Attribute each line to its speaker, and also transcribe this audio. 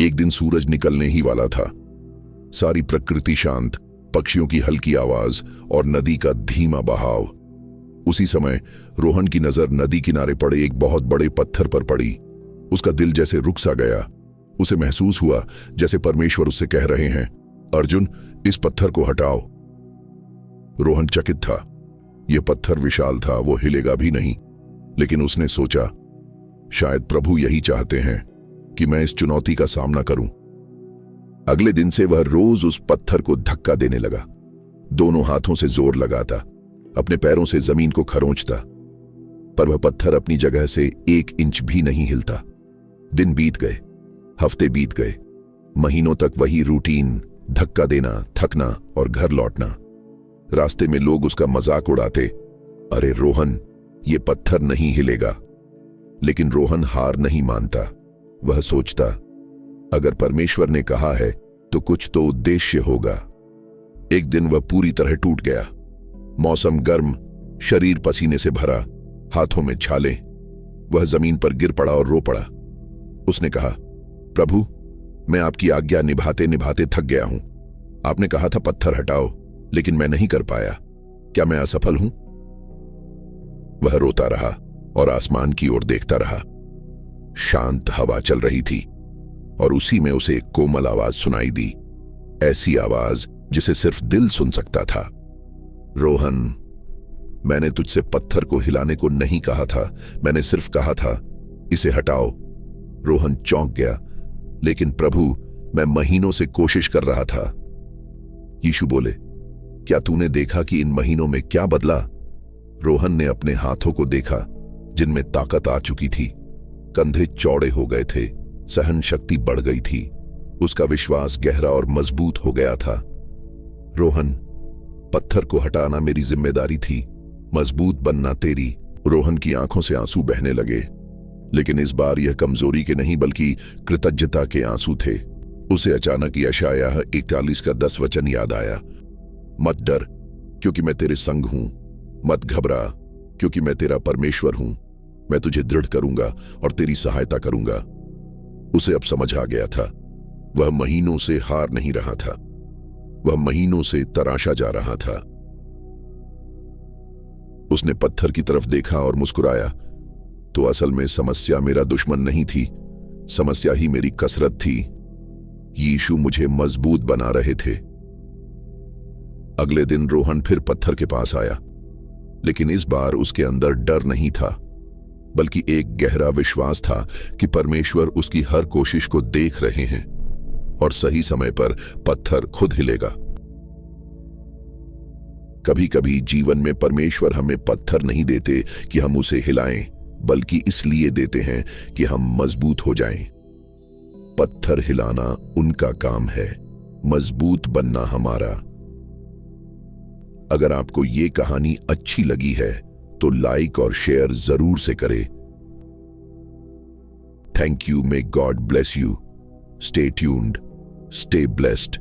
Speaker 1: एक दिन सूरज निकलने ही वाला था। सारी प्रकृति शांत, पक्षियों की हल्की आवाज और नदी का धीमा बहाव। उसी समय रोहन की नजर नदी किनारे पड़े एक बहुत बड़े पत्थर पर पड़ी। उसका दिल जैसे रुक सा गया। उसे महसूस हुआ जैसे परमेश्वर उससे कह रहे हैं, अर्जुन, इस पत्थर को हटाओ। रोहन चकित था। यह पत्थर विशाल था, वो हिलेगा भी नहीं। लेकिन उसने सोचा, शायद प्रभु यही चाहते हैं कि मैं इस चुनौती का सामना करूं। अगले दिन से वह रोज उस पत्थर को धक्का देने लगा। दोनों हाथों से जोर लगाता, अपने पैरों से जमीन को खरोंचता, पर वह पत्थर अपनी जगह से 1 इंच भी नहीं हिलता। दिन बीत गए, हफ्ते बीत गए, महीनों तक वही रूटीन, धक्का देना, थकना और घर लौटना। रास्ते में लोग उसका मजाक उड़ाते, अरे रोहन, ये पत्थर नहीं हिलेगा। लेकिन रोहन हार नहीं मानता। वह सोचता, अगर परमेश्वर ने कहा है तो कुछ तो उद्देश्य होगा। एक दिन वह पूरी तरह टूट गया। मौसम गर्म, शरीर पसीने से भरा, हाथों में छाले। वह जमीन पर गिर पड़ा और रो पड़ा। उसने कहा, प्रभु, मैं आपकी आज्ञा निभाते निभाते थक गया हूं। आपने कहा था पत्थर हटाओ, लेकिन मैं नहीं कर पाया। क्या मैं असफल हूं? वह रोता रहा और आसमान की ओर देखता रहा। शांत हवा चल रही थी और उसी में उसे एक कोमल आवाज सुनाई दी, ऐसी आवाज जिसे सिर्फ दिल सुन सकता था। रोहन, मैंने तुझसे पत्थर को हिलाने को नहीं कहा था, मैंने सिर्फ कहा था इसे हटाओ। रोहन चौंक गया, लेकिन प्रभु, मैं महीनों से कोशिश कर रहा था। यीशु बोले, क्या तूने देखा कि इन महीनों में क्या बदला? रोहन ने अपने हाथों को देखा जिनमें ताकत आ चुकी थी। कंधे चौड़े हो गए थे, सहन शक्ति बढ़ गई थी। उसका विश्वास गहरा और मजबूत हो गया था। रोहन, पत्थर को हटाना मेरी जिम्मेदारी थी, मजबूत बनना तेरी। रोहन की आंखों से आंसू बहने लगे, लेकिन इस बार यह कमजोरी के नहीं बल्कि कृतज्ञता के आंसू थे। उसे अचानक यशायाह 41 का 10 वचन याद आया, मत डर क्योंकि मैं तेरे संग हूं, मत घबरा क्योंकि मैं तेरा परमेश्वर हूं। मैं तुझे दृढ़ करूंगा और तेरी सहायता करूंगा। उसे अब समझ आ गया था, वह महीनों से हार नहीं रहा था, वह महीनों से तराशा जा रहा था। उसने पत्थर की तरफ देखा और मुस्कुराया, तो असल में समस्या मेरा दुश्मन नहीं थी, समस्या ही मेरी कसरत थी। यीशु मुझे मजबूत बना रहे थे। अगले दिन रोहन फिर पत्थर के पास आया, लेकिन इस बार उसके अंदर डर नहीं था, बल्कि एक गहरा विश्वास था कि परमेश्वर उसकी हर कोशिश को देख रहे हैं और सही समय पर पत्थर खुद हिलेगा। कभी कभी जीवन में परमेश्वर हमें पत्थर नहीं देते कि हम उसे हिलाएं, बल्कि इसलिए देते हैं कि हम मजबूत हो जाएं। पत्थर हिलाना उनका काम है, मजबूत बनना हमारा। अगर आपको ये कहानी अच्छी लगी है तो लाइक और शेयर जरूर से करें। Thank you, may God bless you. Stay tuned, stay blessed.